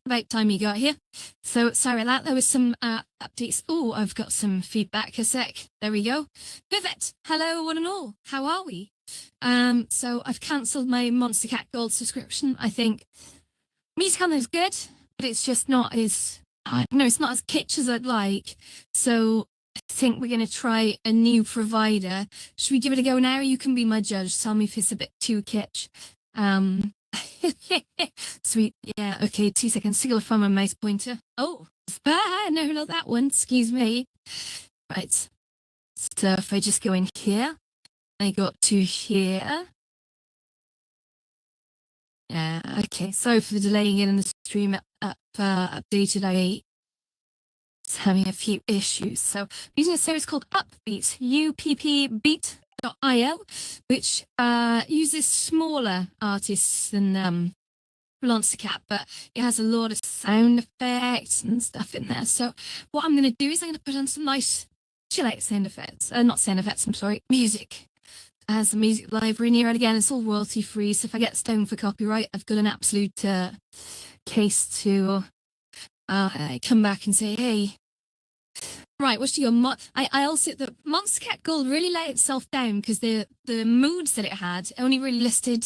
About time you got here. So sorry about that. There was some updates. Oh, I've got some feedback. A sec. There we go. Perfect. Hello, one and all. How are we? So I've cancelled my Monster Cat Gold subscription. I think music on there is good, but it's just not as it's not as kitsch as I'd like. So I think we're going to try a new provider. Should we give it a go now? You can be my judge. Tell me if it's a bit too kitsch. Sweet. Yeah. Okay. 2 seconds. Single from my mouse pointer. Oh, no, not that one. Excuse me. Right. So if I just go in here, I got to here. Yeah. Okay. Sorry for delaying it in the stream. Updated. I was having a few issues. So using a service called Upbeat, uppbeat.io, which uses smaller artists than Monster Cat, but it has a lot of sound effects and stuff in there. So what I'm going to do is I'm going to put on some nice chill out sound effects. Not sound effects, I'm sorry, music. It has a music library in here, and again, it's all royalty free. So if I get stoned for copyright, I've got an absolute case to come back and say, hey, right, what's your I also the Monster Cat Gold really let itself down because the moods that it had only really listed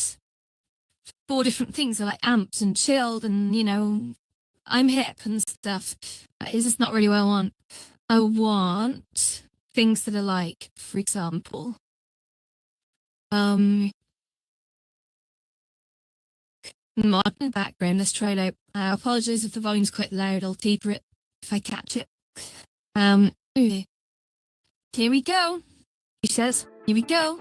4 different things, so like amps and chilled and I'm hip and stuff. It's just not really what I want. I want things that are like, for example, modern background. Let's try it out. I apologize if the volume's quite loud. I'll taper it if I catch it. Here we go. He says, here we go.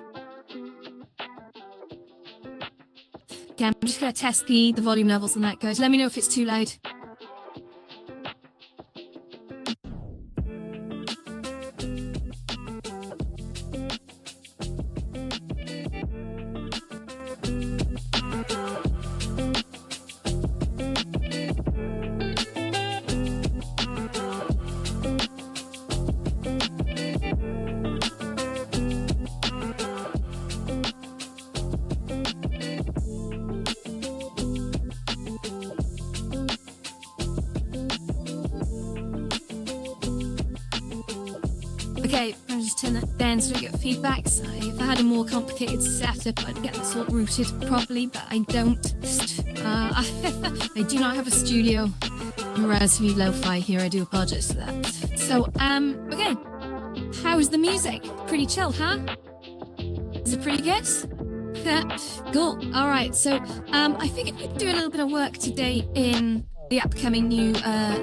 Okay, I'm just going to test the volume levels on that, guys. Let me know if it's too loud. Okay, I'll just turn that down so we get feedback. So if I had a more complicated setup, I'd get this all routed properly, but I don't. I do not have a studio. I'm relatively lo-fi here. I do apologize for that. So, okay. How's the music? Pretty chill, huh? Is it pretty good? Cool. All right. So, I figured we'd do a little bit of work today in the upcoming new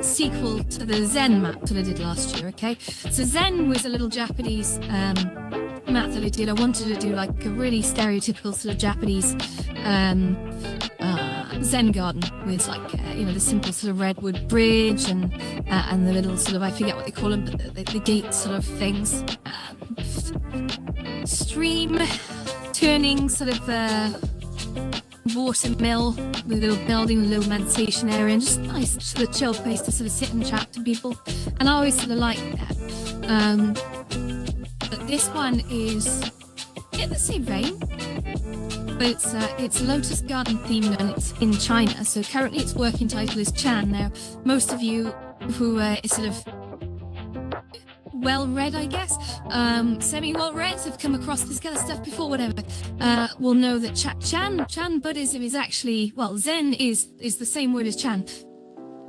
sequel to the Zen map that I did last year, okay? So Zen was a little Japanese map that I did. I wanted to do like a really stereotypical sort of Japanese Zen garden with like, the simple sort of redwood bridge and the little sort of, I forget what they call them, but the gate sort of things. Stream turning sort of water mill with a little building, a little meditation area, and just nice sort of chill place to sort of sit and chat to people. And I always sort of like that. But this one is in the same vein, but it's Lotus Garden themed and it's in China. So currently its working title is Chan. Now, most of you who is sort of well-read, I guess, semi-well-read, have come across this kind of stuff before, whatever, will know that Chan Buddhism is actually, well, Zen is the same word as Chan.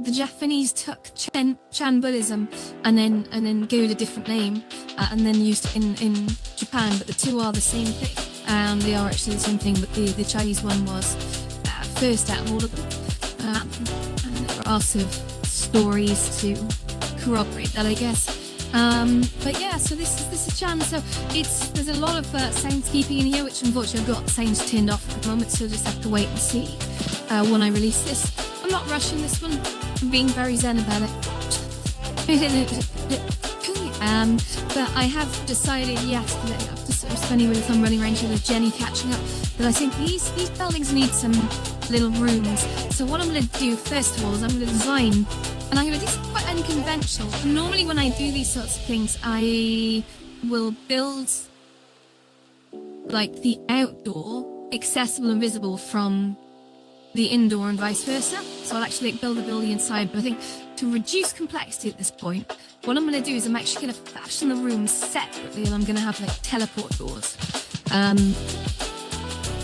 The Japanese took Chan Buddhism and then gave it a different name and then used it in Japan, but the two are the same thing. They are actually the same thing, but the Chinese one was first out of all of them. And there are sort of stories to corroborate that, I guess. But yeah, so this is Chan. So there's a lot of soundscaping in here, which unfortunately I've got the sounds turned off at the moment, so I'll just have to wait and see when I release this. I'm not rushing this one. I'm being very zen about it. But I have decided yesterday, after sort of spending a bit of time running around here with Jenny catching up, that I think these buildings need some little rooms. So what I'm going to do first of all is I'm going to design, and I'm going to do something quite unconventional. And normally when I do these sorts of things, I will build like the outdoor accessible and visible from the indoor and vice versa. So I'll actually build a building inside. But I think to reduce complexity at this point, what I'm going to do is I'm actually going to fashion the rooms separately, and I'm going to have like teleport doors.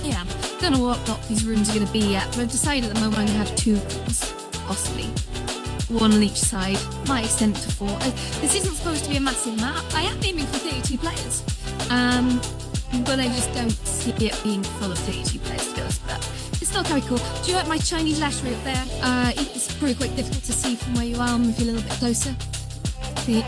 Yeah, don't know what block these rooms are going to be yet, but I've decided at the moment I'm going to have 2 rooms, possibly. 1 on each side, might extend to 4. This isn't supposed to be a massive map. I am aiming for 32 players, but I just don't see it being full of 32 players, to be honest. But it's still very cool. Do you like my Chinese lashery up there? It's probably quite difficult to see from where you are. If you're a little bit closer. See?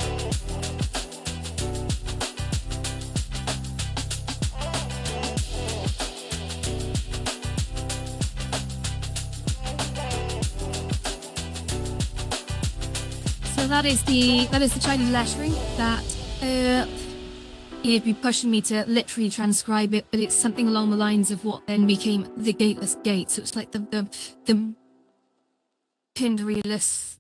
So that is the Chinese lettering that it'd be pushing me to literally transcribe it, but it's something along the lines of what then became the gateless gate. So it's like the pinderyless.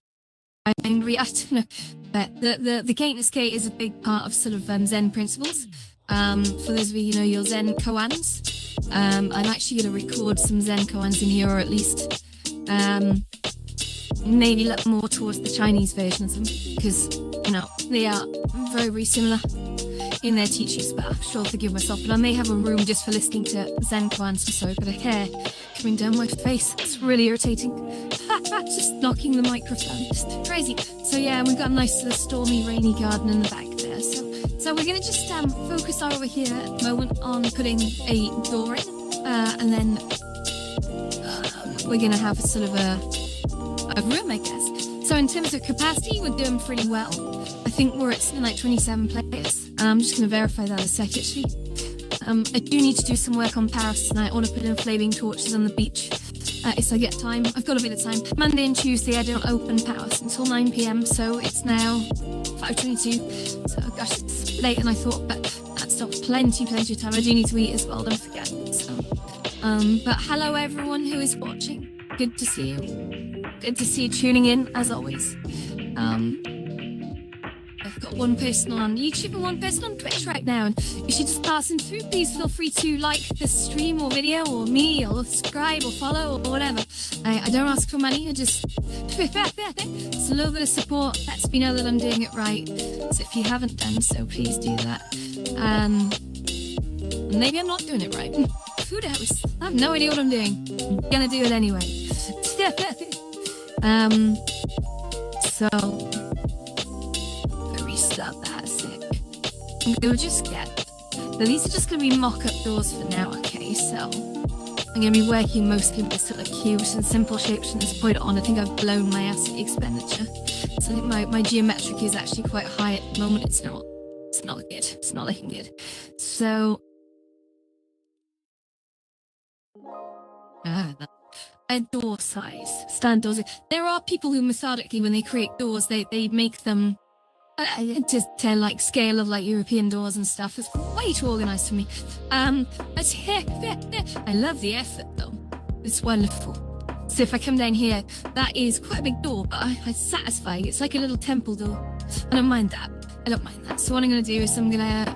I don't know, but the gateless gate is a big part of sort of Zen principles. For those of you who know your Zen koans, I'm actually going to record some Zen koans in here, or at least maybe look more towards the Chinese versions of them, because they are very, very similar in their teachings, but I'm sure I'll forgive myself. But I may have a room just for listening to Zen koans. I'm sorry, but a hair coming down my face. It's really irritating. Just knocking the microphone. Just crazy. So yeah, we've got a nice sort of stormy, rainy garden in the back there. So we're going to just focus over here at the moment on putting a door in, and then we're going to have a sort of a room, I guess. So in terms of capacity, we're doing pretty well. I think we're at something like 27 players. I'm just going to verify that a sec, actually. I do need to do some work on Paris tonight. I want to put in flaming torches on the beach if I get time. I've got a bit of time. Monday and Tuesday I don't open Paris until 9 p.m, so it's now 5:22. So gosh, it's late, and I thought, but that's not plenty of time. I do need to eat as well, don't forget. So, but hello everyone who is watching. Good to see you. Good to see you tuning in, as always. I've got one person on YouTube and one person on Twitch right now, and if you're just passing through, please feel free to like this stream or video, or me, or subscribe or follow or whatever. I don't ask for money. I just it's a little bit of support. Lets me know that I'm doing it right. So if you haven't done so, please do that. Maybe I'm not doing it right. Who knows? I have no idea what I'm doing. I'm gonna do it anyway. So restart that a sec. I'm gonna just get. So these are just gonna be mock-up doors for now. Okay, so I'm gonna be working mostly with sort of cubes and simple shapes from this point on. I think I've blown my asset expenditure. So I think my geometric is actually quite high at the moment. It's not good. It's not looking good. So a door size, stand doors. There are people who methodically, when they create doors, they make them to like scale of like European doors and stuff. It's way too organized for me. But I love the effort though. It's wonderful. So if I come down here, that is quite a big door, but it's satisfying. It's like a little temple door. I don't mind that. So what I'm going to do is I'm going to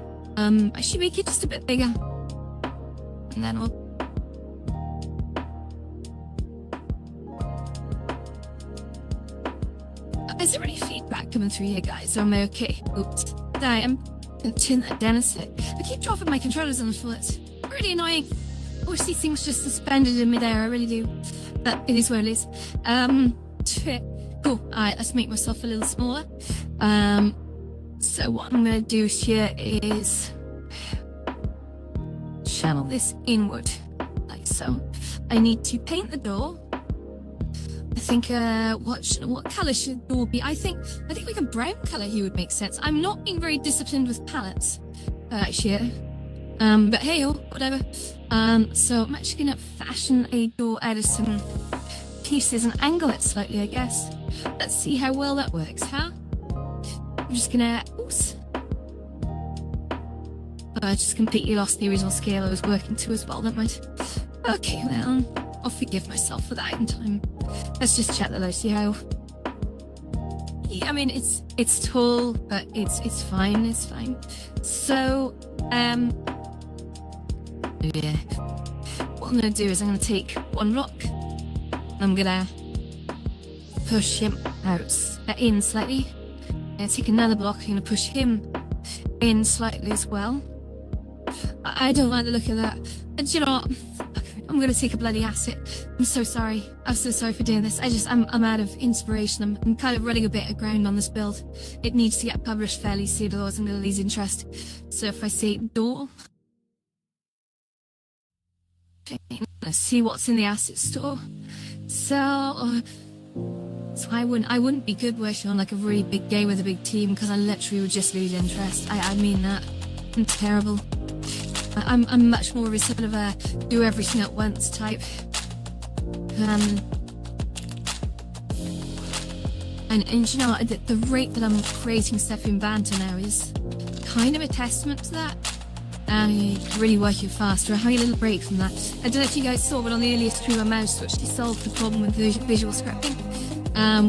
actually make it just a bit bigger, and then we'll. Is there any feedback coming through here, guys? Am I okay? Oops. I'm going to turn that down a sec. I keep dropping my controllers on the floor. It's really annoying. I wish these things just suspended in midair. I really do. But it is what it is. Cool. Alright, let's make myself a little smaller. So what I'm going to do here is channel this inward, like so. I need to paint the door. I think what colour should the door be? I think like a brown colour here would make sense. I'm not being very disciplined with palettes here. But hey, whatever. So I'm actually gonna fashion a door out of some pieces and angle it slightly, I guess. Let's see how well that works, huh? I'm just gonna oops. I just completely lost the original scale I was working to as well, don't mind. Okay, well, I'll forgive myself for that in time. Let's just check that out, see how. Yeah, I mean, it's tall, but it's fine. It's fine. So, yeah. What I'm gonna do is I'm gonna take one rock, I'm gonna push him out, in slightly. Take another block, I'm gonna push him in slightly as well. I don't like the look of that. And do you know what? I'm gonna take a bloody acid. I'm so sorry. I'm so sorry for doing this. I'm out of inspiration. I'm kind of running a bit of ground on this build. It needs to get published fairly soon, otherwise I'm gonna lose interest. So if I say door, let's see what's in the asset store. So I wouldn't be good working on like a really big game with a big team, because I literally would just lose interest. I mean that. I'm terrible. I'm much more of a sort of a do everything at once type. And you know what, the rate that I'm creating stuff in Banter now is kind of a testament to that. Really working faster. I'm having a little break from that. I don't know if you guys saw, but on the earlier stream I managed to actually solve the problem with visual scripting,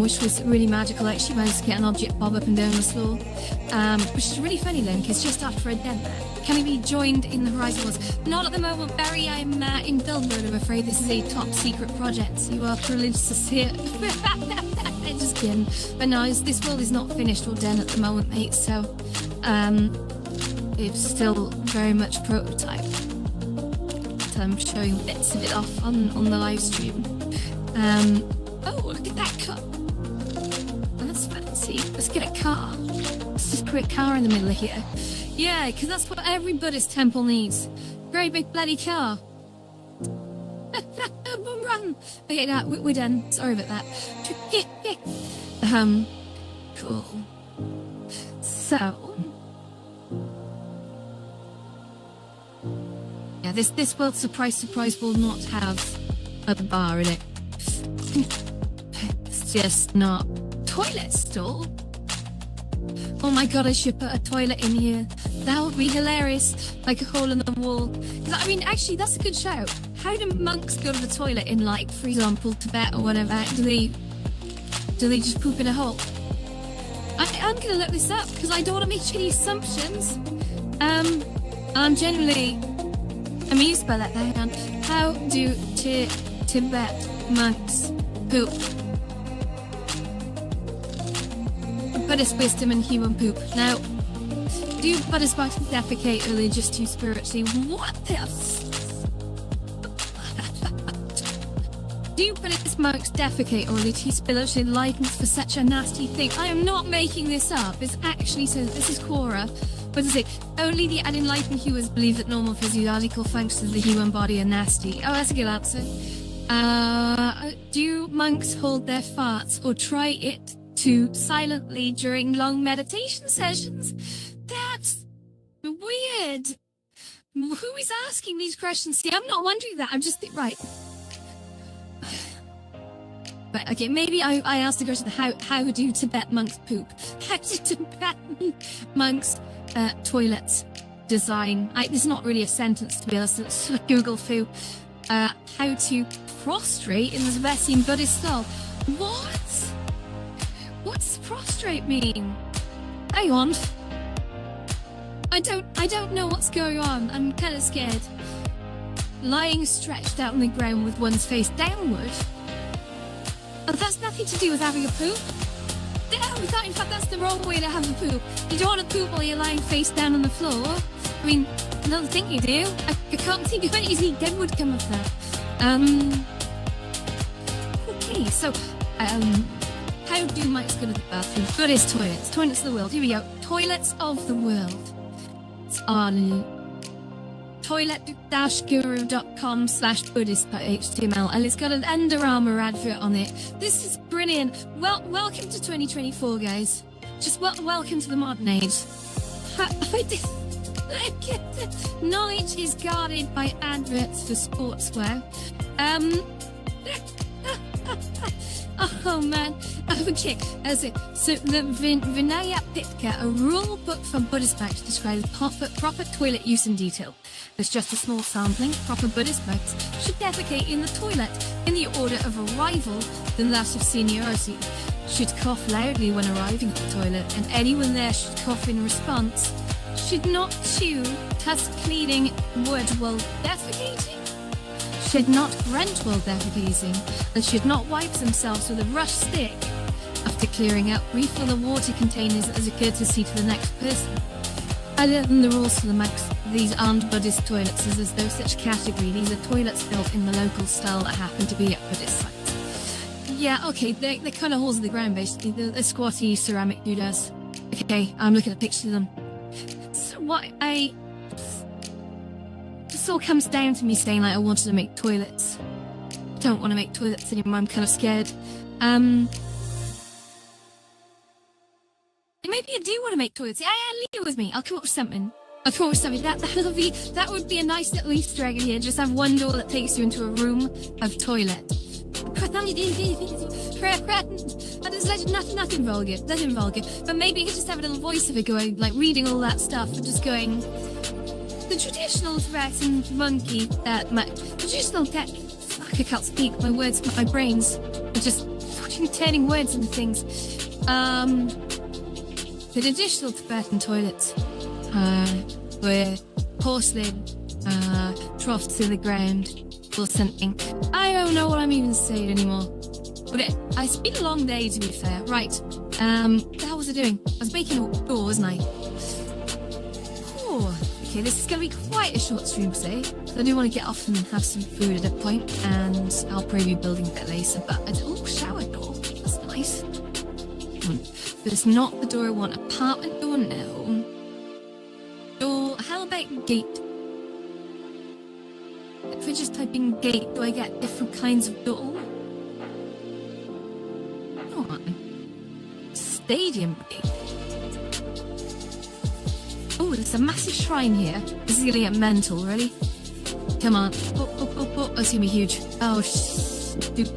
which was really magical. I actually managed to get an object bob up and down the floor, which is really funny then, because just after I did that, can I be joined in the Horizon Wars? Not at the moment, Barry. I'm in build mode, I'm afraid. This is a top secret project, so you are privileged to see it. Just kidding. But no, this world is not finished or done at the moment, mate, so it's still very much prototype. So I'm showing bits of it off on the live stream. Oh, look at that car. That's fancy. Let's get a car. Let's just put a car in the middle of here. Yeah, because that's what every Buddhist temple needs. Very big bloody car. Run. Okay, now we're done. Sorry about that. Cool. So, yeah, this world, surprise, will not have a bar in it. It's just not. Toilet stall? Oh my god, I should put a toilet in here. That would be hilarious. Like a hole in the wall. I mean, actually, that's a good shout. How do monks go to the toilet in, like, for example, Tibet or whatever? Do they just poop in a hole? I'm gonna look this up, because I don't want to make any assumptions. I'm genuinely amused by that. Hang on. How do Tibet monks poop? Buddhist wisdom and human poop. Now, do Buddhist monks defecate, or are they just too spiritually? What the Do Buddhist monks defecate, or are they too spiritually enlightened for such a nasty thing? I am not making this up. It actually says, this is Quora. What does it? Only the unenlightened humans believe that normal physiological functions of the human body are nasty. Oh, that's a good answer. Do monks hold their farts, or try it to silently during long meditation sessions? That's weird. Who is asking these questions? See, I'm not wondering that. I'm just right. But okay, maybe I asked the question: how do Tibet monks poop? How do Tibetan monks toilets design? It's not really a sentence, to be honest. It's sort of Google foo. How to prostrate in the Tibetan Buddhist style? What? What's prostrate mean? Hang on. I don't know what's going on. I'm kind of scared. Lying stretched out on the ground with one's face downward. Oh, that's nothing to do with having a poop. No, in fact, that's the wrong way to have a poop. You don't want to poop while you're lying face down on the floor. I mean, I don't think you do. I can't think of anything good would come of that. Okay, so, how do monks go to the bathroom? Buddhist toilets. Toilets of the world. Here we go. Toilets of the world. It's on toilet-guru.com/buddhist.html, and it's got an Under Armour advert on it. This is brilliant. Well, welcome to 2024, guys. Just welcome to the modern age. Knowledge is guarded by adverts for sportswear. Oh man. Okay, so the Vinaya Pitka, a rule book for Buddhist monks, describes proper toilet use in detail. There's just a small sampling. Proper Buddhist monks should defecate in the toilet in the order of arrival than that of seniority. Should cough loudly when arriving at the toilet, and anyone there should cough in response. Should not chew tusk cleaning wood while defecating. should not rent while they're gazing, and should not wipe themselves with a rough stick. After clearing out, refill the water containers as a courtesy to the next person. Other than the rules for the max, these aren't Buddhist toilets, as there's no such category. These are toilets built in the local style that happen to be at Buddhist sites. Yeah, okay, they're kind of holes in the ground, basically. They're squatty ceramic doodahs. Okay, I'm looking at a picture of them. So what this all comes down to me saying, like, I wanted to make toilets. I don't want to make toilets anymore, I'm kind of scared. Maybe I do want to make toilets. Yeah, leave it with me. I'll come up with something. That would be a nice little Easter egg in here. Just have one door that takes you into a room of toilet. Nothing vulgar. Nothing vulgar. But maybe you could just have a little voiceover going, like reading all that stuff and just going, the traditional Tibetan monkey traditional fuck, I can't speak. My words, my brains are just fucking turning words into things. The traditional Tibetan toilets were porcelain troughs in the ground or something. I don't know what I'm even saying anymore. But it's been a long day, to be fair. Right, what the hell was I doing? I was making a door, wasn't I? Oh, okay, this is going to be quite a short stream today. So I do want to get off and have some food at a point, and I'll probably be building a bit later. But shower door. That's nice. But it's not the door I want. Apartment door, no. Door, how about gate? If I just type in gate, do I get different kinds of door? Come on. Stadium gate. Oh, there's a massive shrine here. This is gonna get mental, really. Come on. Oh, that's gonna be huge. Oh,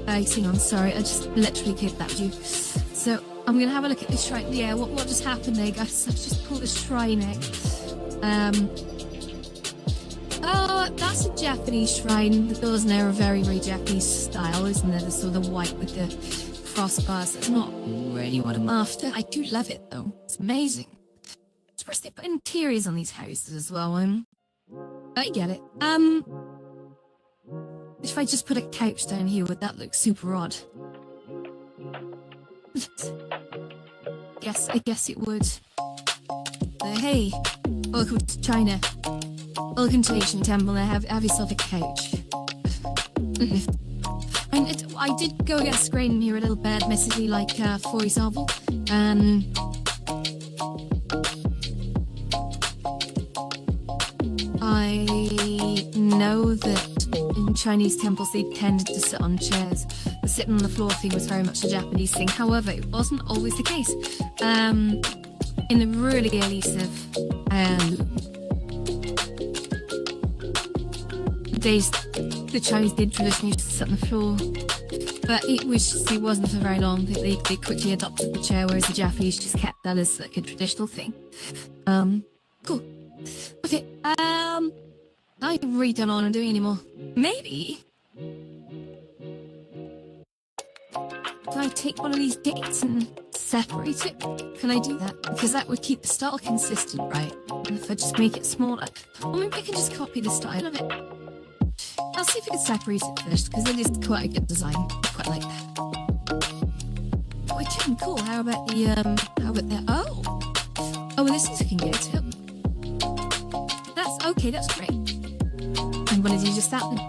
hang on, sorry. I just literally kidnapped you. So, I'm gonna have a look at this shrine. Yeah, what just happened there, guys? I've just pulled a shrine out. Oh, that's a Japanese shrine. The doors now are very, very Japanese style, isn't it? The sort of white with the crossbars. That's not really what I'm after. I do love it, though. It's amazing. It's where they put interiors on these houses as well. I get it. If I just put a couch down here, would that look super odd? Yes, I guess it would. Hey, welcome to China. Welcome to Asian Temple. Now have yourself a couch. I did go against the grain here a little bit, admittedly, like for example. I know that in Chinese temples they tended to sit on chairs. The sitting on the floor thing was very much a Japanese thing. However, it wasn't always the case. In the really early days, the Chinese did traditionally used to sit on the floor. But it wasn't for very long. They quickly adopted the chair, whereas the Japanese just kept that as like a traditional thing. Cool. Okay, I really don't know what I'm doing anymore. Maybe can I take one of these gates and separate it? Can I do that? Because that would keep the style consistent, right? And if I just make it smaller, or maybe I can just copy the style of it. I'll see if I can separate it first, because it is quite a good design. I quite like that. Oh, it's doing cool. How about the oh, this is looking good too. That's great. I'm gonna do just that then.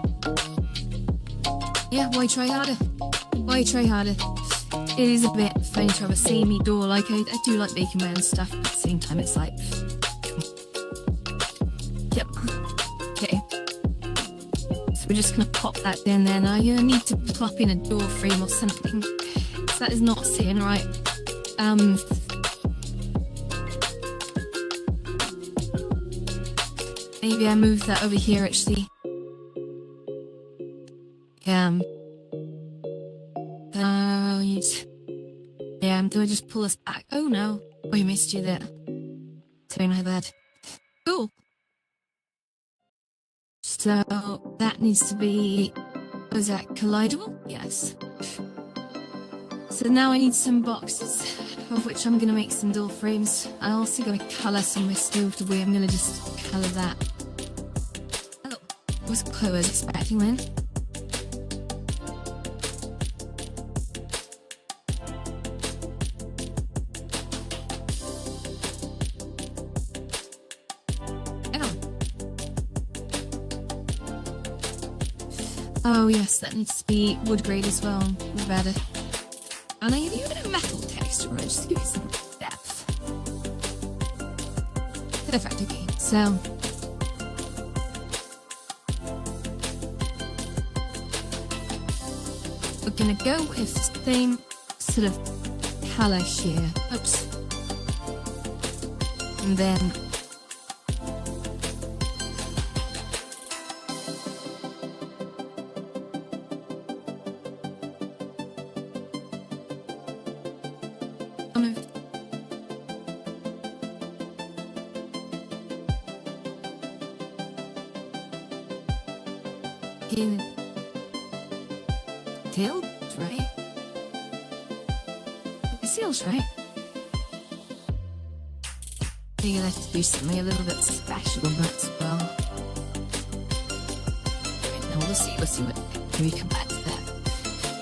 Yeah, why try harder? Why try harder? It is a bit funny to have a samey door. Like, I do like making my own stuff, but at the same time it's like, yep. Okay. So we're just gonna pop that down there now. You're gonna need to plop in a door frame or something. So that is not sitting right. Maybe I move that over here, actually. Do I just pull us back? Oh no. Oh, I missed you there. Sorry, my bad. Cool. So, that needs to be... Was that collidable? Yes. So now I need some boxes, of which I'm going to make some door frames. I'm also going to colour some of my stove the way I'm going to just colour that. Oh, was what I was expecting then. Oh yes, that needs to be wood grade as well. Better. And I need even a metal texture, right? Just give you some depth. Perfect, okay. So we're gonna go with the same sort of colour here. Oops. And then tails, right? Seals, right? I think I'll have to do something a little bit special on that as well. Right, now we'll see what we come back to that.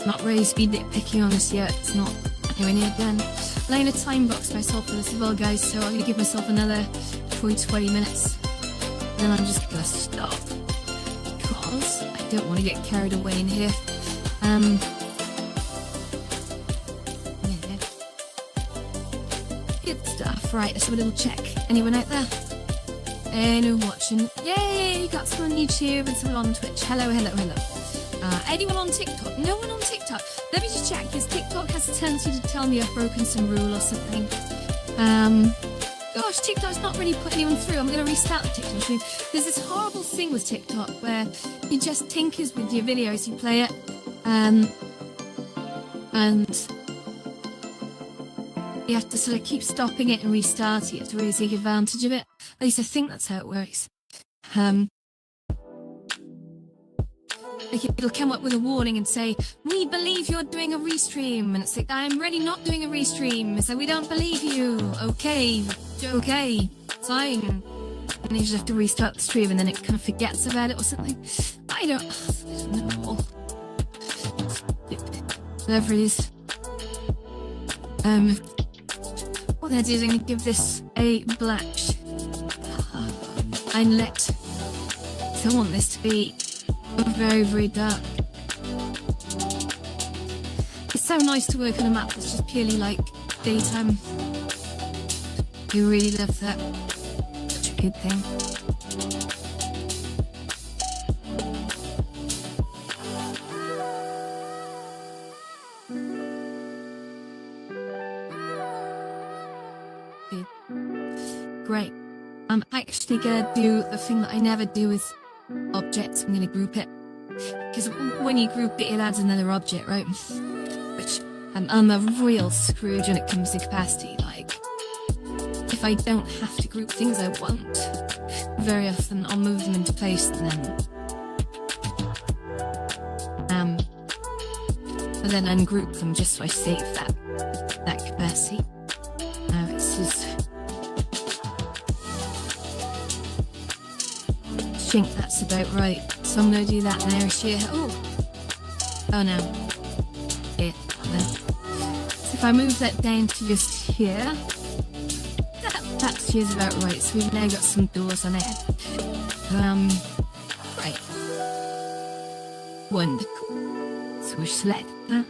Not ready to be nitpicky on this yet, it's not anywhere near done. Laying a time box myself for this as well, guys, so I'm gonna give myself another 20 minutes. Then I'm just gonna stop because I don't want to get carried away in here. Yeah. Good stuff. Right, let's have a little check. Anyone out there? Anyone watching? Yay! Got someone on YouTube and someone on Twitch. Hello. Anyone on TikTok? No one on TikTok. Let me just check, because TikTok has a tendency to tell me I've broken some rule or something. Gosh, TikTok's not really put anyone through. I'm going to restart the TikTok stream. There's this horrible thing with TikTok where you just tinkers with your videos, you play it, and you have to sort of keep stopping it and restarting it to really take advantage of it. At least I think that's how it works. Like it'll come up with a warning and say, "We believe you're doing a restream," and it's like, "I'm really not doing a restream, so we don't believe you." Okay, fine. And you just have to restart the stream, and then it kind of forgets about it or something. I don't know. Whatever it is. What they're doing is I'm going to give this a black and let. I want this to be very dark. It's so nice to work on a map that's just purely like daytime. You really love that. Such a good thing. Great. I'm actually gonna do the thing that I never do with objects. I'm gonna group it, because when you group it, it adds another object, right? Which I'm a real Scrooge when it comes to capacity. Like, if I don't have to group things I want, very often I'll move them into place and then ungroup them just so I save that capacity. Now it's just. I think that's about right. So I'm going to do that now. Oh no. Yeah, no. So if I move that down to just here, that feels about right. So we've now got some doors on it. Right. Wonderful. So we select that.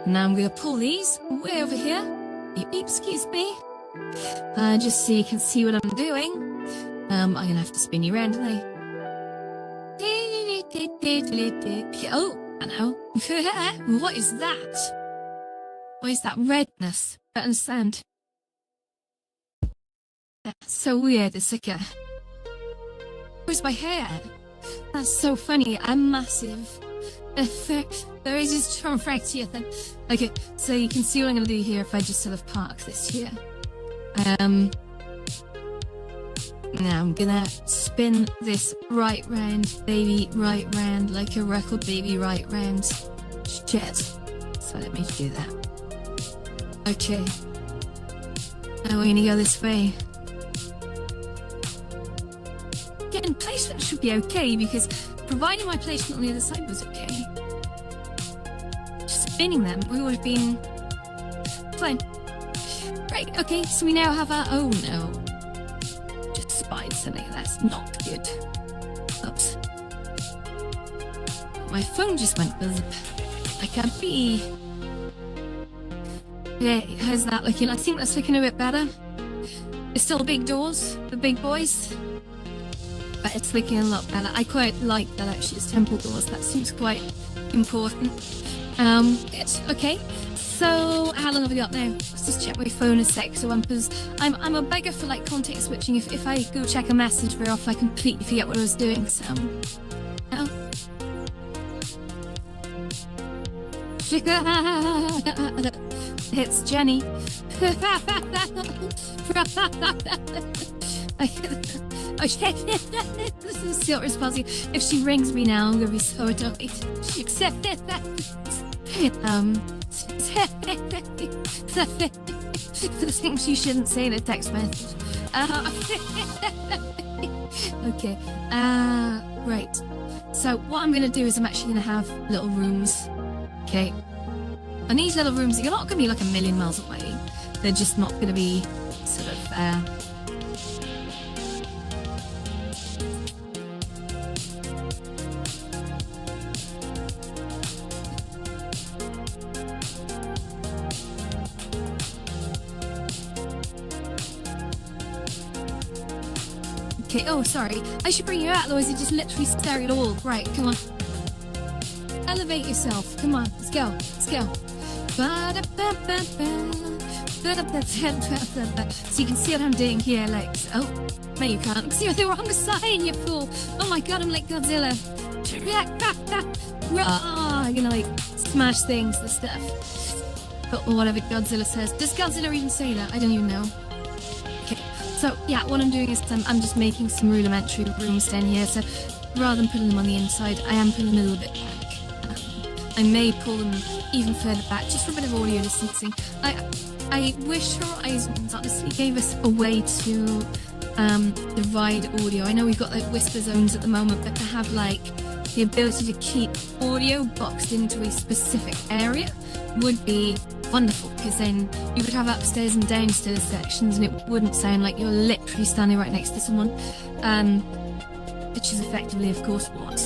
Now I'm going to pull these way over here. Excuse me. Just so you can see what I'm doing. I'm gonna have to spin you around, aren't I? Oh, I know. What is that? What is that redness? I don't understand. That's so weird. It's like a... Where's my hair? That's so funny. I'm massive. There is just fracture thing. Okay, so you can see what I'm gonna do here if I just sort of park this here. Now I'm gonna spin this right round, baby, right round, like a record, baby, right round. Shit. So let me do that. Okay. Now we're gonna go this way. Again, placement should be okay, because providing my placement on the other side was okay, just spinning them, we would have been fine. Right, okay, so we now have our... Oh no. Spied something, that's not good. Oops. My phone just went buzz. I can't be. Yeah, how's that looking? I think that's looking a bit better. It's still big doors, the big boys, but it's looking a lot better. I quite like that actually, it's temple doors. That seems quite important. It's okay. So how long have we got now? Let's just check my phone a sec. So because I'm a beggar for like context switching. If I go check a message very often, I completely forget what I was doing. So, oh. It's Jenny. This is so responsive. If she rings me now, I'm gonna be so annoyed. Except that the things you shouldn't say in a text message. Okay. Right. So what I'm gonna do is I'm actually gonna have little rooms. Okay. And these little rooms, they're not going to be like a million miles away. They're just not going to be sort of... Okay, oh, sorry. I should bring you out, otherwise you just literally stare at all. Right, come on. Elevate yourself. Come on, let's go. Let's go. So you can see what I'm doing here, like, oh, no you can't. See the wrong side, you fool. Oh my god, I'm like Godzilla. I'm gonna like smash things and stuff. But whatever Godzilla says. Does Godzilla even say that? I don't even know. Okay, so yeah, what I'm doing is I'm just making some rudimentary rooms down here. So rather than putting them on the inside, I am putting them a little bit back. I may pull them even further back, just for a bit of audio distancing. I wish Horizons honestly gave us a way to divide audio. I know we've got like whisper zones at the moment, but to have like the ability to keep audio boxed into a specific area would be wonderful, because then you could have upstairs and downstairs sections and it wouldn't sound like you're literally standing right next to someone, which is effectively, of course, what.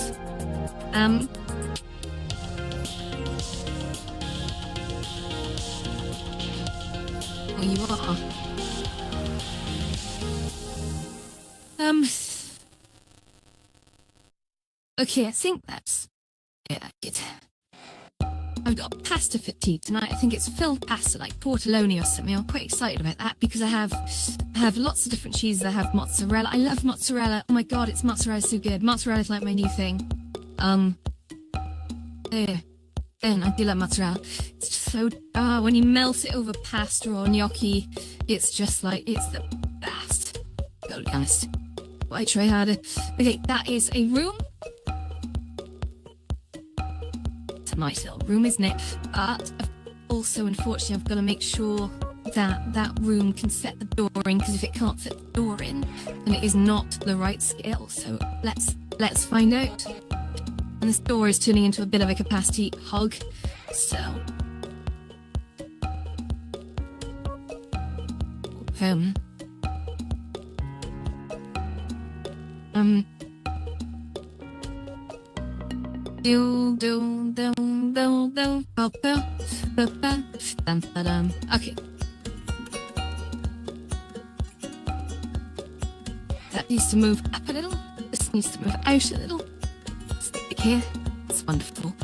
You are. Okay, I think that's it. I've got pasta fatigue tonight. I think it's filled pasta, like tortelloni or something. I'm quite excited about that because I have lots of different cheeses. I have mozzarella. I love mozzarella. Oh my god, it's mozzarella so good. Mozzarella's like my new thing. And I do love mozzarella. It's just so when you melt it over pasta or gnocchi, it's just like, it's the best. Gotta be honest. But I try harder. Okay, that is a room. It's a nice little room, isn't it? But also, unfortunately, I've got to make sure that that room can fit the door in, because if it can't fit the door in, then it is not the right scale. So let's find out. And this door is turning into a bit of a capacity hog, so... Okay. That needs to move up a little. This needs to move out a little. Stick here. It's wonderful.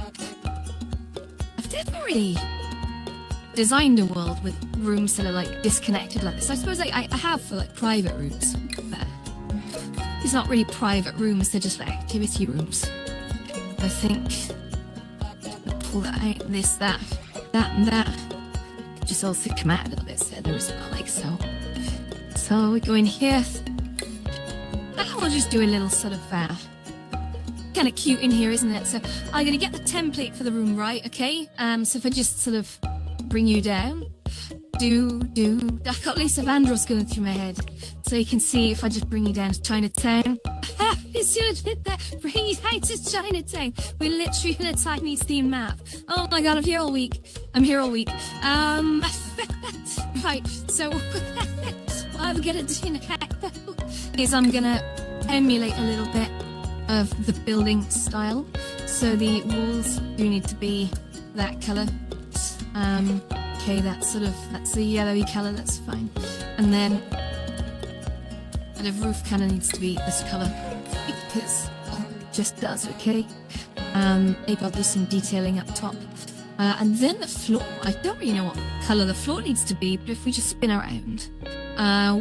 I've never really designed a world with rooms that are like disconnected like this. I suppose I have for like private rooms, but it's not really private rooms, they're just like activity rooms. I think pull that out, this, that, and that. Just also come out a little bit further as well, like so. So we go in here. I'll just do a little sort of kind of cute in here, isn't it? So I'm gonna get the template for the room right, okay? So if I just sort of bring you down, I've got Lisa Vandross going through my head, so you can see if I just bring you down to Chinatown. As soon as it that, bring you down to Chinatown. We're literally in a Chinese themed map. Oh my god, I'm here all week. Right, so what I'm gonna do now is I'm gonna emulate a little bit of the building style. So the walls do need to be that colour. Okay, that's the yellowy colour, that's fine. And then the roof kind of needs to be this colour because it just does, okay? Maybe I'll do some detailing up top. And then the floor, I don't really know what colour the floor needs to be, but if we just spin around,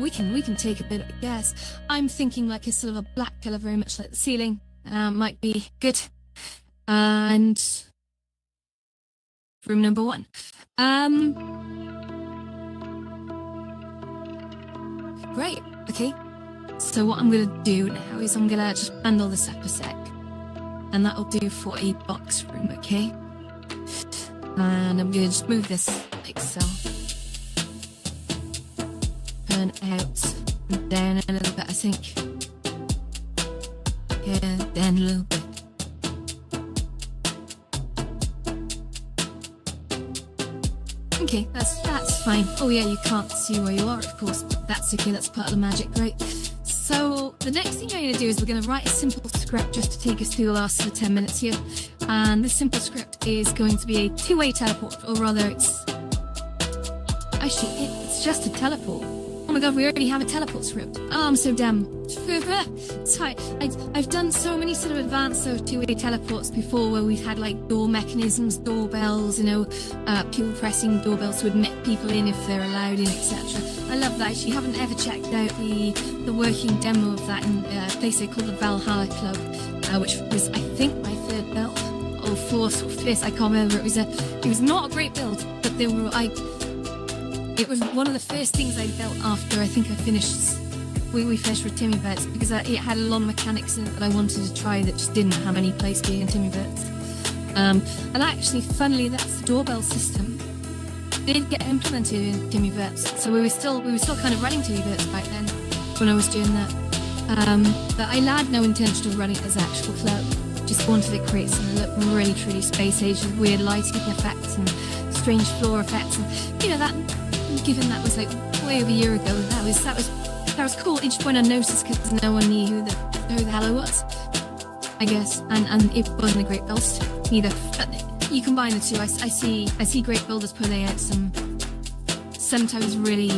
we can take a bit of a guess. I'm thinking like a sort of a black colour, very much like the ceiling, might be good. And room number 1. Great, okay. So what I'm going to do now is I'm going to just bundle this up a sec. And that'll do for a box room, okay? And I'm going to just move this like so. Turn out and down a little bit, I think. Yeah, down a little bit. Okay, that's fine. Oh yeah, you can't see where you are, of course, but that's okay, that's part of the magic, great. So the next thing I'm going to do is we're going to write a simple script just to take us through the last 10 minutes here. And this simple script is going to be a two-way teleport, or rather it's just a teleport. Oh my god, we already have a teleport script. Oh, I'm so dumb. Sorry, I've done so many sort of advanced two-way teleports before where we've had like door mechanisms, doorbells, people pressing doorbells to admit people in if they're allowed in, etc. I love that. If you haven't ever checked out the working demo of that in a place they call the Valhalla Club, which was, I think, my 3rd build, or 4th or 5th, I can't remember. It was not a great build, but it was one of the first things I built after I think I finished. We finished with Timmy Bits because it had a lot of mechanics in it that I wanted to try that just didn't have any place being in Timmy Bits. And actually, funnily, that's the doorbell system did get implemented in Timmy Bits, so we were still kind of running Timmy Bits back then when I was doing that. But I had no intention of running it as actual club. Just wanted to create something that looked really truly space age with weird lighting effects and strange floor effects, and that. Given that was like way over a year ago, that was cool. At each point I noticed because no one knew who the hell I was, I guess, and it wasn't a great build either. But you combine the two. I see great builders putting out some sometimes really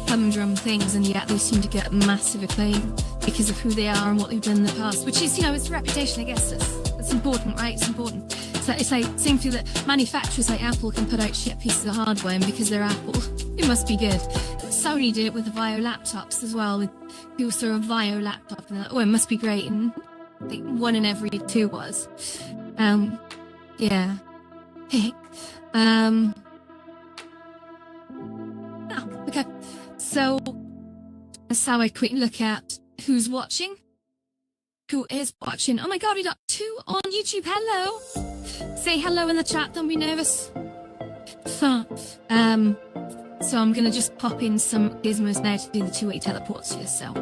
humdrum things, and yet they seem to get massive acclaim because of who they are and what they've done in the past. Which is, it's reputation. I guess that's important, right? It's important. So it's like same thing that manufacturers like Apple can put out shit pieces of hardware, and because they're Apple, it must be good. Sony did it with the Vio laptops as well. People saw a Vio laptop and they're like, oh, it must be great. And I think 1 in every 2 was. Yeah. Okay. So that's how I quickly look at who's watching. Who is watching? Oh my god, we got 2 on YouTube. Hello. Say hello in the chat, don't be nervous. So I'm gonna just pop in some gizmos now to do the two-way teleports here. So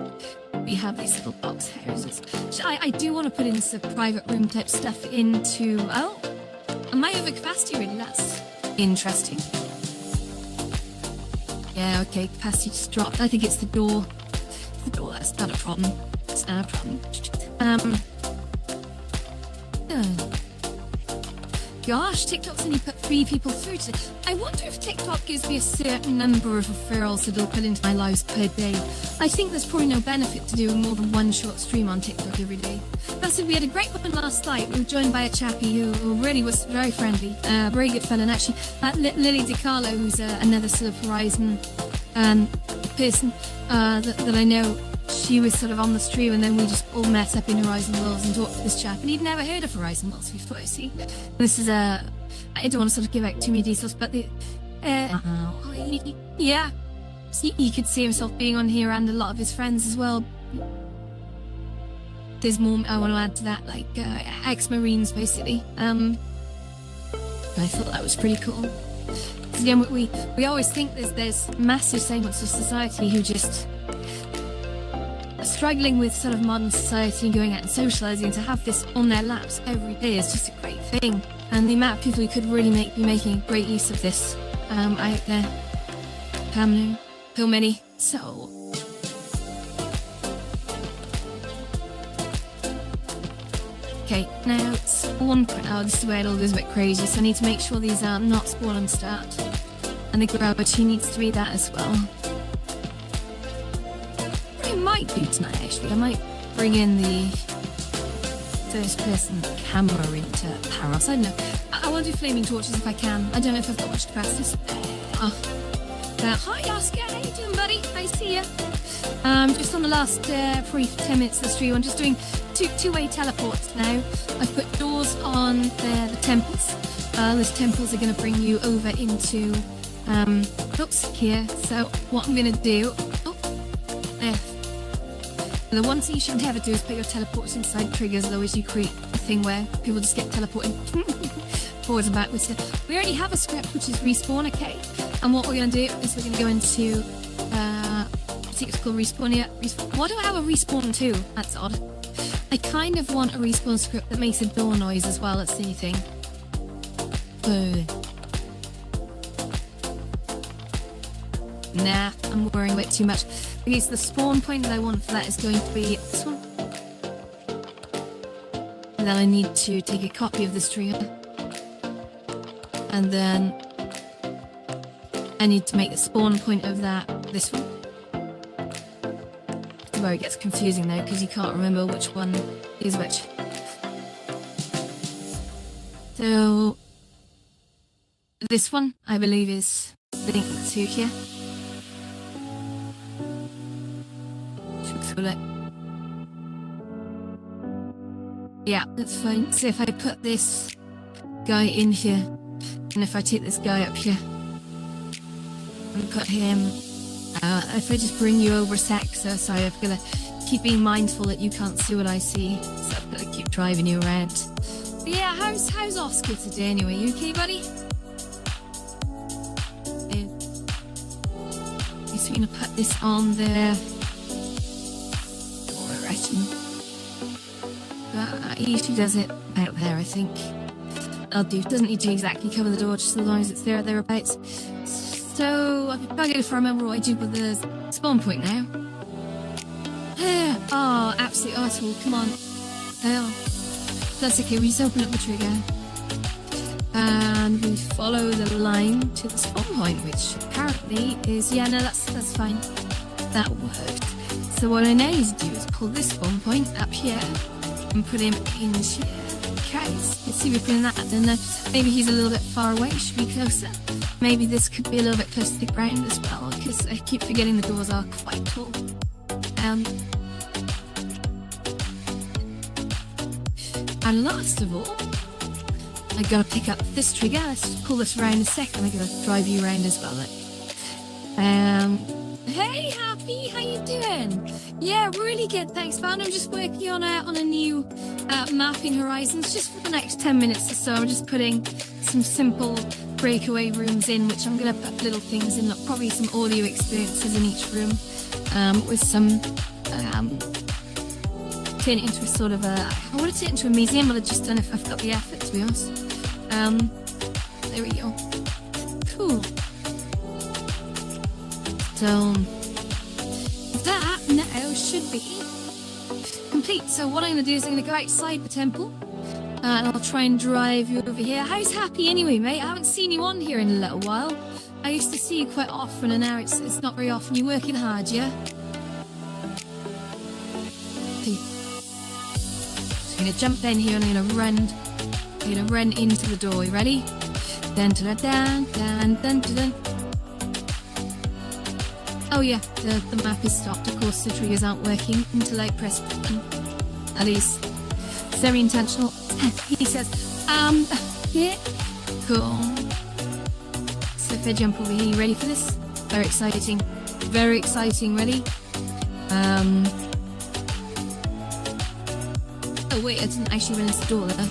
we have these little box houses. I do want to put in some private room type stuff into. Oh, am I over capacity really? That's interesting. Yeah, okay, capacity just dropped. I think it's the door. The door, that's not a problem. It's not a problem. Gosh, TikTok's only put 3 people through today. I wonder if TikTok gives me a certain number of referrals that it'll put into my lives per day. I think there's probably no benefit to doing more than 1 short stream on TikTok every day. That's it, we had a great one last night. We were joined by a chappie who really was very friendly, very good fella, and actually Lily DiCarlo, who's another sort of Horizon person that I know. She was sort of on the stream, and then we just all met up in Horizon Worlds and talked to this chap, and he'd never heard of Horizon Worlds before, you see. This is I don't want to sort of give out too many details, but yeah, he could see himself being on here and a lot of his friends as well. There's more I want to add to that, like ex-Marines, basically. I thought that was pretty cool. Because again, we always think there's massive segments of society who just struggling with sort of modern society and going out and socialising. To have this on their laps every day is just a great thing, and the amount of people who could really be making great use of this out there, so many. So Okay, now spawn point. Oh, this is where it all goes a bit crazy, so I need to make sure these are not spawn and start. And the gravity needs to be that as well. What I might do tonight, actually, I might bring in the first-person camera into Paros. I don't know. I want to do flaming torches if I can. I don't know if I've got much capacity. Hi, Oscar. How you doing, buddy? I see ya. Just on the last probably 10 minutes of the stream, I'm just doing two-way teleports now. I've put doors on the temples. Those temples are going to bring you over into here. So what I'm going to do... The one thing you shouldn't ever do is put your teleports inside triggers, otherwise you create a thing where people just get teleported forwards and backwards. We already have a script which is respawn, okay? And what we're going to do is we're going to go into... I think it's called respawn here. Why do I have a respawn too? That's odd. I kind of want a respawn script that makes a door noise as well, that's the only thing. Nah, I'm worrying a bit too much. Okay, so the spawn point that I want for that is going to be this one. And then I need to take a copy of this trigger. And then I need to make the spawn point of that this one. Where it gets confusing though, because you can't remember which one is which. So this one, I believe, is linked to here. Yeah, that's fine. So if I put this guy in here, and if I take this guy up here and put him, if I just bring you over a sec, so sorry, I've got to keep being mindful that you can't see what I see, so I've got to keep driving you around. But yeah, how's Oscar today anyway? You okay, buddy? So we're going to put this on there. He usually does it out there, I think. I'll do. Doesn't need to exactly cover the door, just as long as it's there thereabouts. So I've been bugging if I remember what I did with the spawn point now. Oh, absolute arsehole, come on. Oh, that's okay, we just open up the trigger. And we follow the line to the spawn point, which apparently is... Yeah, no, that's fine. That worked. So what I now need to do is pull this spawn point up here and put him in here. Okay, let's see if we put in that. Then maybe he's a little bit far away, should be closer. Maybe this could be a little bit closer to the ground as well, because I keep forgetting the doors are quite tall. And last of all, I gotta pick up this trigger. Let's pull this around a second. I gotta drive you around as well. Hey, Happy, how you doing? Yeah, really good, thanks, man. I'm just working on a new map in Horizons, just for the next 10 minutes or so. I'm just putting some simple breakaway rooms in, which I'm going to put little things in, like probably some audio experiences in each room, with some, turn it into a sort of I want to turn it into a museum, but I just don't know if I've got the effort, to be honest. There we go. Cool. So that now should be complete. So what I'm going to do is I'm going to go outside the temple, and I'll try and drive you over here. How's Happy anyway, mate? I haven't seen you on here in a little while. I used to see you quite often, and now it's not very often. You're working hard, yeah? Okay. So I'm going to jump in here, and I'm going to run into the door. You ready? Dun dun dun dun dun dun dun. Oh yeah, the map is stopped. Of course, the triggers aren't working until I press button. At least, it's very intentional. He says, yeah, cool. So if I jump over here, you ready for this? Very exciting. Very exciting. Ready? Oh wait, I didn't actually run into the door there.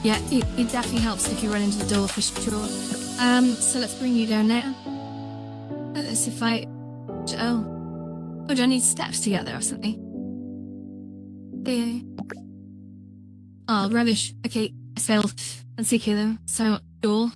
Yeah, it definitely helps if you run into the door for sure. So let's bring you down now. Let's see if I... Oh, do I need steps to get there or something? There. Oh, rubbish. Okay, I failed. Let's see here though. So, door.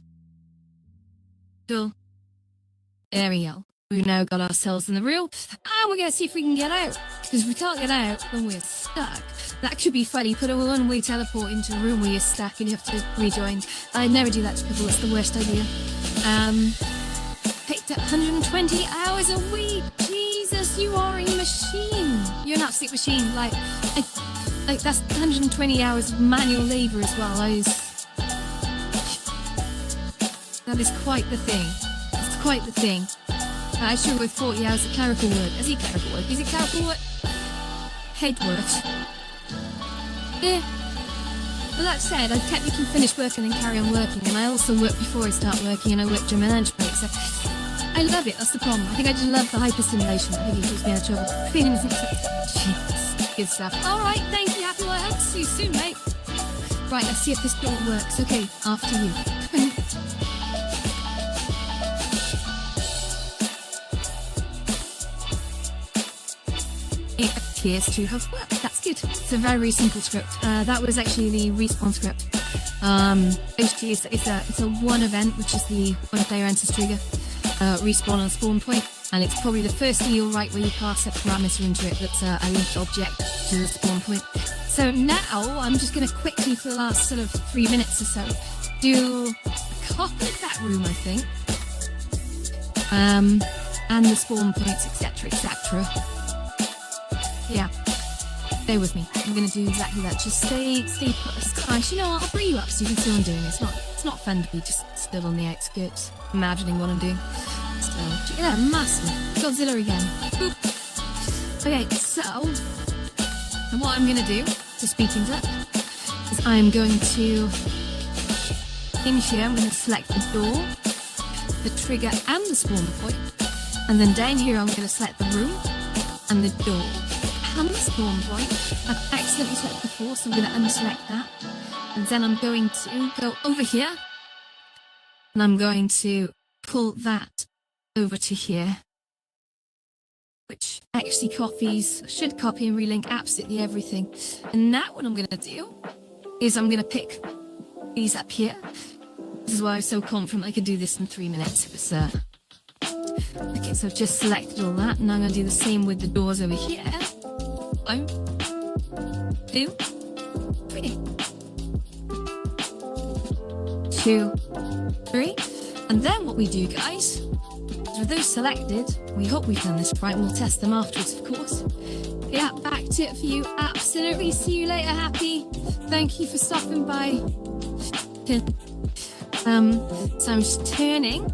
There we go. We've now got ourselves in the room, and we're going to see if we can get out. Because if we can't get out, then we're stuck. That could be funny. Put a one-way teleport into a room where you're stuck and you have to rejoin. I'd never do that to people. It's the worst idea. Picked up 120 hours a week. Jesus, you are a machine. You're an absolute machine. Like that's 120 hours of manual labour as well. That is quite the thing. It's quite the thing. I struggle with 40 hours of clerical work. Is it clerical work? Is it clerical work? Head work. Yeah. Well, that said, I technically finish work and then carry on working, and I also work before I start working, and I work during my lunch break, so I love it. That's the problem. I think I just love the hyper-stimulation. I think it keeps me out of trouble. Jeez. Good stuff. All right, thank you, Happy. Well, I hope to see you soon, mate. Right, let's see if this door works. Okay, after you. It appears to have worked. That's good. It's a very simple script. That was actually the respawn script. Basically, it's a one event, which is the one player enters trigger, respawn on spawn point, and it's probably the first thing you'll write where you pass a parameter into it that's a linked object to the spawn point. So now I'm just going to quickly, for the last sort of 3 minutes or so, do a copy of that room, I think, and the spawn points, etc., etc. Yeah, stay with me. I'm going to do exactly that. Just stay put. Actually, you know what? I'll bring you up so you can see what I'm doing. It's not fun to be just still on the outskirts, imagining what I'm doing. So, yeah, massive. Godzilla again. Boop. Okay, so what I'm going to do to speed things up is I'm going to, in here, I'm going to select the door, the trigger, and the spawn point. And then down here, I'm going to select the room and the door. And the spawn point. I've accidentally selected before, so I'm going to unselect that. And then I'm going to go over here. And I'm going to pull that over to here. Which actually should copy and relink absolutely everything. And now what I'm going to do is I'm going to pick these up here. This is why I was so confident I could do this in 3 minutes. It was, okay, so I've just selected all that. And I'm going to do the same with the doors over here. 1, 2, 3. 2, 3. And then what we do, guys, is with those selected, we hope we've done this right. We'll test them afterwards, of course. Yeah, back to it for you. Absolutely. See you later, Happy. Thank you for stopping by. So I'm just turning,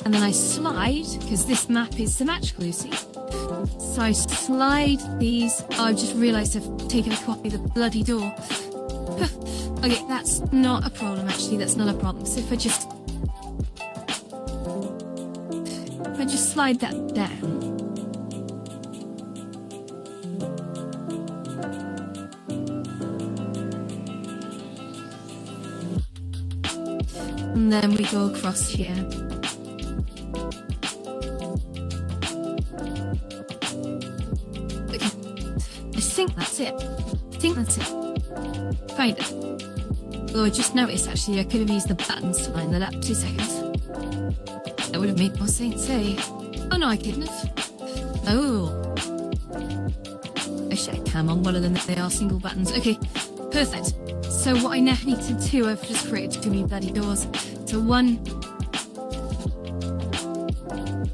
and then I slide, because this map is symmetrical, you see. So I slide these. Oh, I just realised I've taken a copy of the bloody door. Okay, that's not a problem, actually. That's not a problem. So if I just slide that down. And then we go across here. Okay. I think that's it. Kind of. Oh, I just noticed, actually, I could have used the buttons to line that up. 2 seconds. That would have made more sense, eh? Oh, no, I couldn't have. Oh. I should have cam on one of them if they are single buttons. Okay, perfect. So what I now need to do, I've just created too many bloody doors. So 1,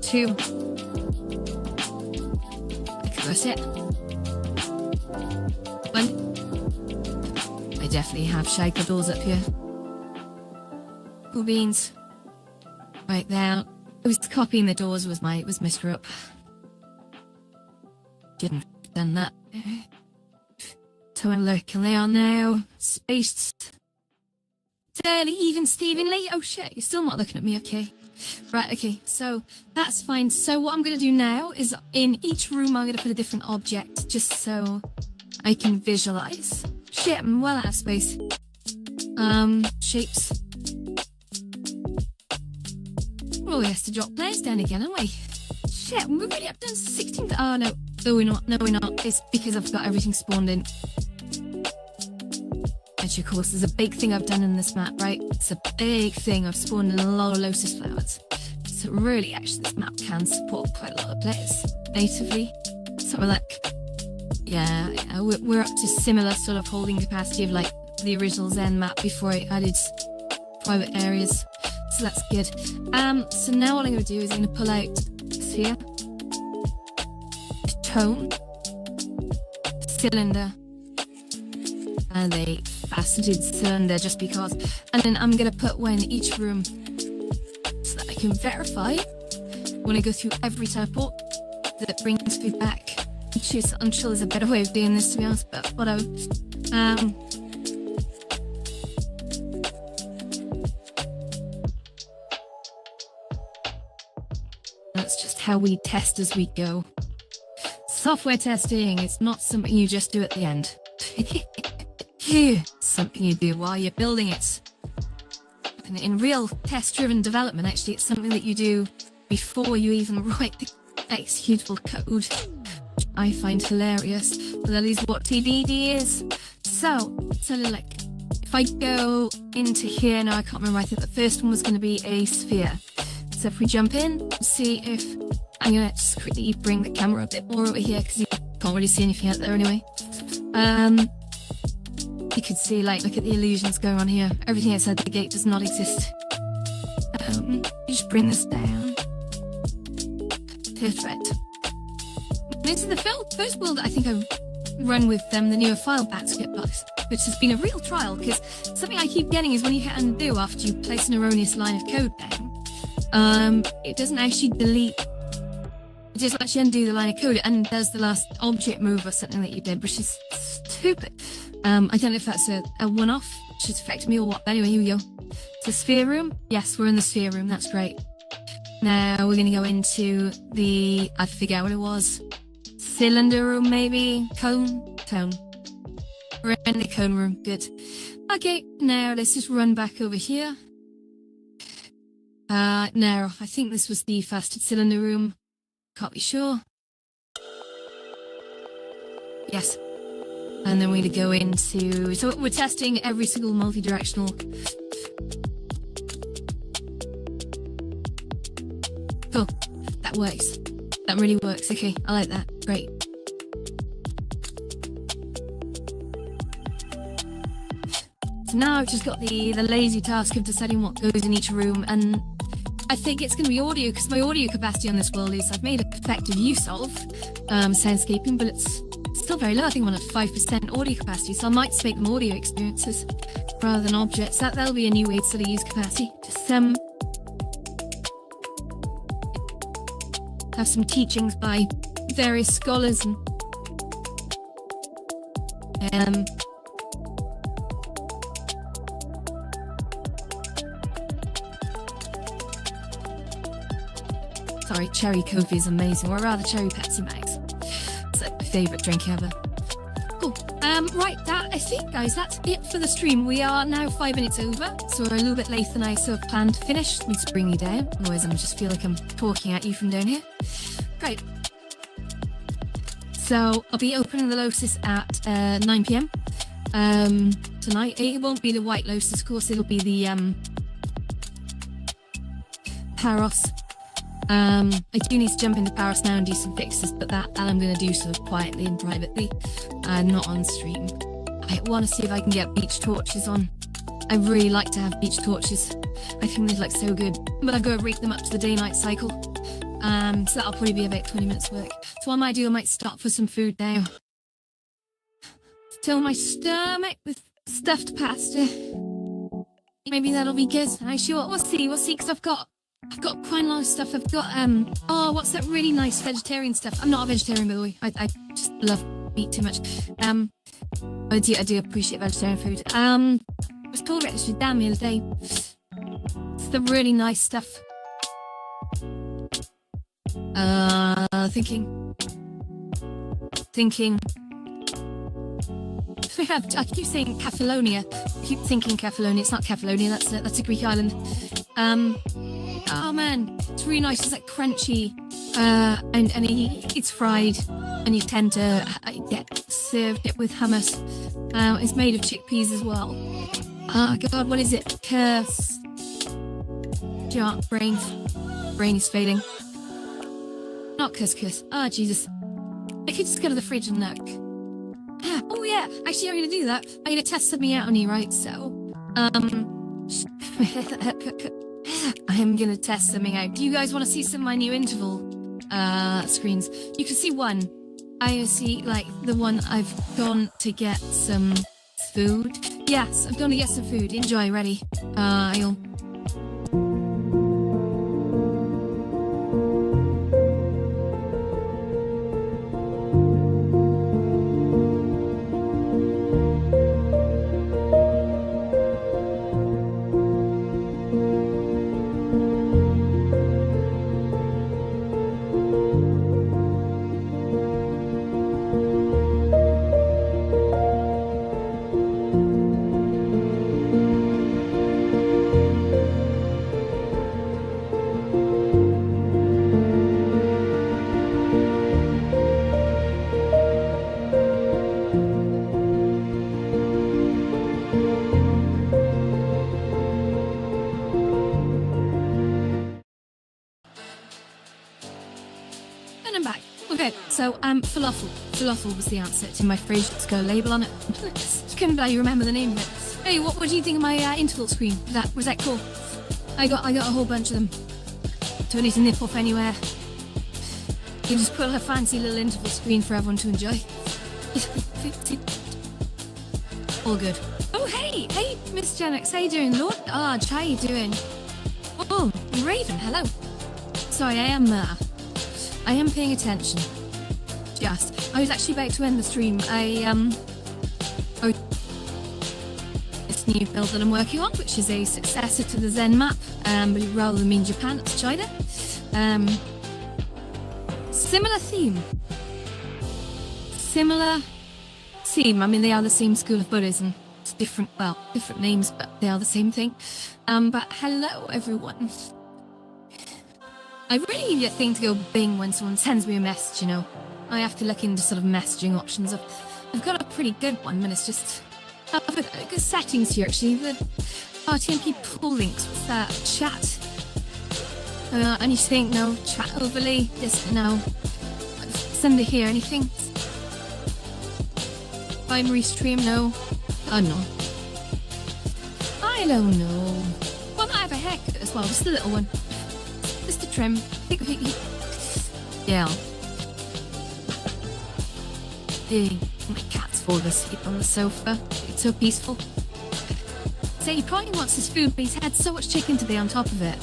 2. Okay, that's it. 1. I definitely have shaker doors up here. Cool beans. Right there. I was copying the doors was my screw up. Didn't have done that. So I'm looking, they are now spaced fairly even Stevenly. Oh shit, you're still not looking at me, okay. Right, okay, so that's fine. So what I'm going to do now is in each room I'm going to put a different object just so I can visualize. Shit, I'm well out of space. Shapes. Oh, we have to drop players down again, haven't we? Shit, we're really up to 16. Oh no, no we're not. No we're not. It's because I've got everything spawned in. Which of course is a big thing I've done in this map, right? It's a big thing. I've spawned in a lot of lotus flowers. So really, actually, this map can support quite a lot of players natively. So we're like, we're up to similar sort of holding capacity of like the original Zen map before I added private areas. So that's good. So now what I'm going to do is I'm going to pull out sphere, tone, cylinder, and a faceted cylinder just because. And then I'm going to put one in each room so that I can verify when I go through every teleport that it brings me back. I'm sure there's a better way of doing this, to be honest, but whatever. That's just how we test as we go. Software testing is not something you just do at the end. It's something you do while you're building it. And in real test-driven development, actually, it's something that you do before you even write the executable code. I find hilarious, but that is what TDD is. So like, if I go into here now, I can't remember, I think the first one was going to be a sphere. So if we jump in, see if, I'm going to just quickly bring the camera a bit more over here because you can't really see anything out there anyway. You can see, like, look at the illusions going on here. Everything outside the gate does not exist. You just bring this down. Perfect. This is the first build I think I've run with the newer file basket box, which has been a real trial, because something I keep getting is when you hit undo after you place an erroneous line of code down, it doesn't actually delete, it just lets you undo the line of code and does the last object move or something that you did, which is stupid. I don't know if that's a one-off, which has affected me or what, but anyway, here we go. So sphere room, yes, we're in the sphere room, that's great. Now we're going to go into the, I forget what it was, cylinder room maybe? Cone? We're in the cone room, good. Okay, now let's just run back over here. Now, I think this was the faceted cylinder room. Can't be sure. Yes. And then we're going to go into, so we're testing every single multi-directional. Cool, that works. That really works. Okay, I like that. Great. So now I've just got the lazy task of deciding what goes in each room, and I think it's going to be audio, because my audio capacity on this world is, I've made effective use of soundscaping, but it's still very low. I think I'm on at 5% audio capacity, so I might just make them audio experiences rather than objects. That'll be a new way to sort of use capacity. Just have some teachings by various scholars and sorry, cherry coffee is amazing, or rather cherry Pepsi Max. It's like my favourite drink ever. Cool. Right, I think, guys, that's it for the stream. We are now 5 minutes over, so we're a little bit later than I sort of planned to finish. Let me just bring you down, otherwise I just feel like I'm talking at you from down here. Great. So I'll be opening the Lotus at 9 PM tonight. It won't be the white Lotus, of course, it'll be the Paros. I do need to jump into Paris now and do some fixes, but that I'm going to do sort of quietly and privately, not on stream. I want to see if I can get beach torches on. I really like to have beach torches. I think they look so good, but I've got to rate them up to the day-night cycle. So that'll probably be about 20 minutes work. So what I might do, I might stop for some food now. Fill my stomach with stuffed pasta. Maybe that'll be good. I sure we'll see, because I've got quite a lot of stuff. I've got oh, what's that really nice vegetarian stuff? I'm not a vegetarian, by the way. I just love meat too much. I do appreciate vegetarian food. I was told about this with Dan the other day. It's the really nice stuff. Thinking. I keep saying Catalonia. I keep thinking Catalonia. It's not Catalonia. That's a Greek island. Oh man, it's really nice. It's like crunchy, and it's fried, and you tend to get served it with hummus. It's made of chickpeas as well. Oh god, what is it? Curse. Brain is fading. Not couscous. Oh Jesus. I could just go to the fridge and look. Oh yeah, actually I'm gonna do that. I'm gonna test something out on you, right? So, I'm gonna test something out. Do you guys want to see some of my new interval screens? You can see one. I see like the one I've gone to get some food. Yes, I've gone to get some food. Enjoy. Ready? I'll. And I'm back. Okay, so falafel. Falafel was the answer to my phrase. Let's go label on it. Just couldn't barely remember the name of it. Hey, what do you think of my interval screen? Was that cool? I got a whole bunch of them. Don't need to nip off anywhere. You just put a fancy little interval screen for everyone to enjoy. All good. Oh hey, Miss Genix, how you doing? Lord Arch, how you doing? Oh, Raven, hello. Sorry, I am paying attention. I was actually about to end the stream. This new build that I'm working on, which is a successor to the Zen map, but rather than mean Japan, it's China. Similar theme. I mean, they are the same school of Buddhism. It's different names, but they are the same thing. But hello, everyone. I really need a thing to go bing when someone sends me a message, you know. I have to look into sort of messaging options. I've got a pretty good one, but it's just... I've got good settings here, actually. The RTMP pull links, what's that? Chat. Anything? No. Chat overlay? This, no. Send it here, anything? Primary stream? No. Oh, no. I don't know. Well, I have a haircut as well, just a little one. Just a trim. Yeah. My cat's fallen asleep on the sofa. It's so peaceful. So he probably wants his food, but he's had so much chicken today on top of it.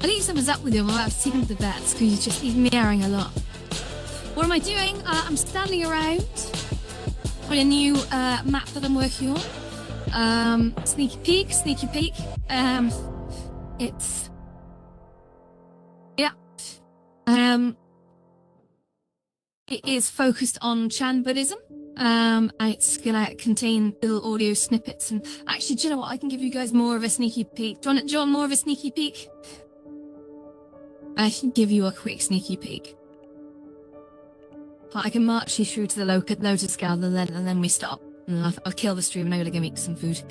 I think something's up with him. I've seen him at the vets because he's meowing a lot. What am I doing? I'm standing around on a new map that I'm working on. Sneaky peek. It's... Yeah. It is focused on Chan Buddhism. It's gonna contain little audio snippets, and actually, do you know what? I can give you guys more of a sneaky peek. Do you want more of a sneaky peek? I can give you a quick sneaky peek. I can march you through to the Lotus Garden, and then we stop. And I'll kill the stream, and I'm gonna go make some food.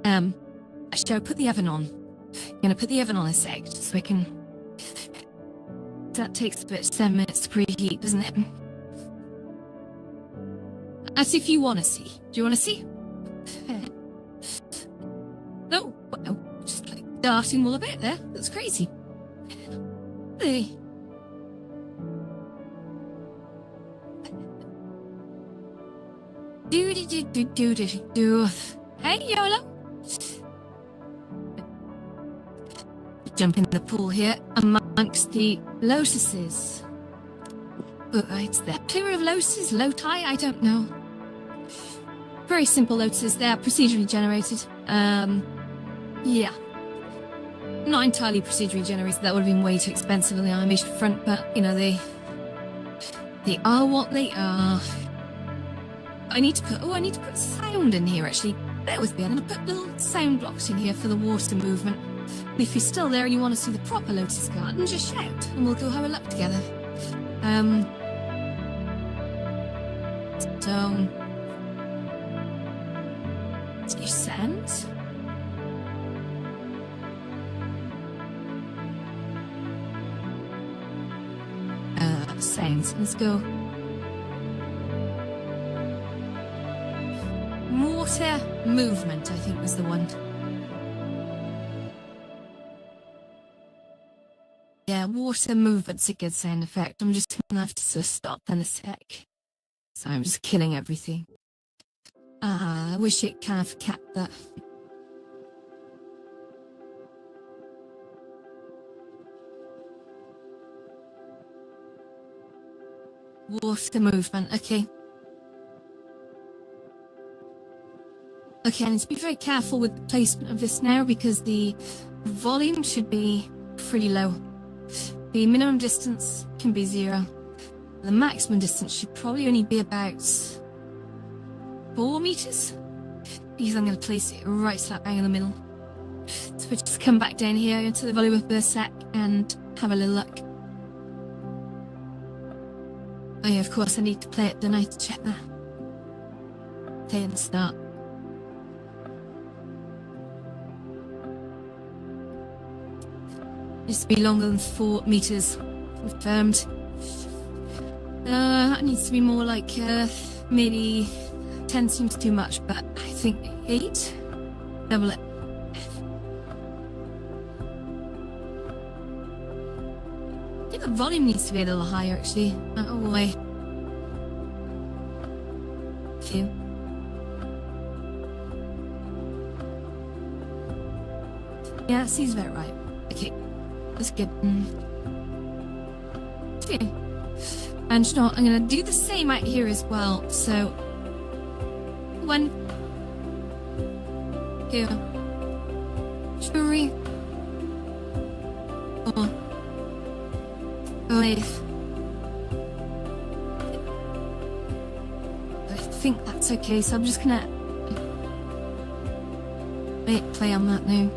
Actually, I'll put the oven on. I'm gonna put the oven on a sec, just so I can... That takes about 7 minutes to preheat, doesn't it? As if you want to see. Do you want to see? No, just like darting all about there. That's crazy. Hey. Do. Hey, YOLO. Jump in the pool here amongst the lotuses. It's the plural of lotuses, loti, I don't know. Very simple lotuses, they're procedurally generated. Yeah. Not entirely procedurally generated, that would have been way too expensive on the animation front, but, you know, they are what they are. I need to put sound in here, actually. Bear with me, I'm going to put little sound blocks in here for the water movement. And if you're still there and you want to see the proper lotus garden, just shout, and we'll go have a look together. So... Let's do sounds. Sounds. Let's go. Water movement, I think was the one. Yeah, water movement's a good sound effect. I'm just gonna have to sort of stop in a sec. So I'm just killing everything. I wish it kind of kept that. Water movement, okay. Okay, I need to be very careful with the placement of this now because the volume should be pretty low. The minimum distance can be 0. The maximum distance should probably only be about 4 meters. Because I'm going to place it right slap bang in the middle. So we just come back down here into the volume of the sec and have a little look. Oh yeah, of course I need to play it, don't I, to check that. Okay, and start. Needs to be longer than 4 meters. Confirmed. That needs to be more like maybe 10 seems too much, but I think 8. Double it. I think the volume needs to be a little higher actually. Oh boy. Phew. Yeah, that seems about right. Okay. That's good. Okay. And you know what, I'm gonna do the same out here as well. So 1, 2, 3, 4, 5. I think that's okay, so I'm just gonna play on that now.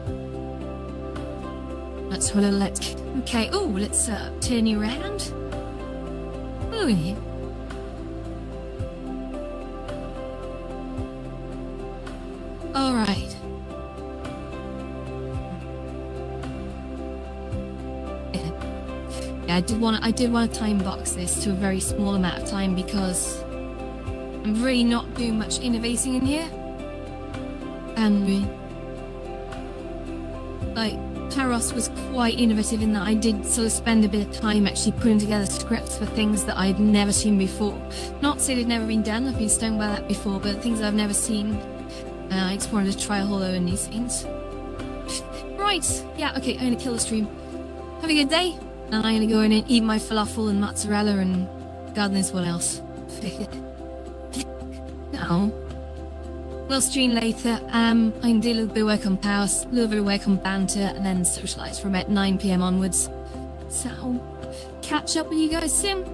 Let's have a little let. Okay, oh, let's turn you around. Oh, yeah. All right. Yeah, I did want to time box this to a very small amount of time because I'm really not doing much innovating in here, and like. Taros was quite innovative in that I did sort of spend a bit of time actually putting together scripts for things that I'd never seen before. Not to say they'd never been done, I've been stung by that before, but things I've never seen. I just wanted to try a whole load in these things. Right, yeah, okay, I'm gonna kill the stream. Have a good day, and I'm gonna go in and eat my falafel and mozzarella and God knows what else. No. We'll stream later. I can do a little bit of work on powers, a little bit of work on banter, and then socialise from about 9 PM onwards. So, catch up with you guys soon.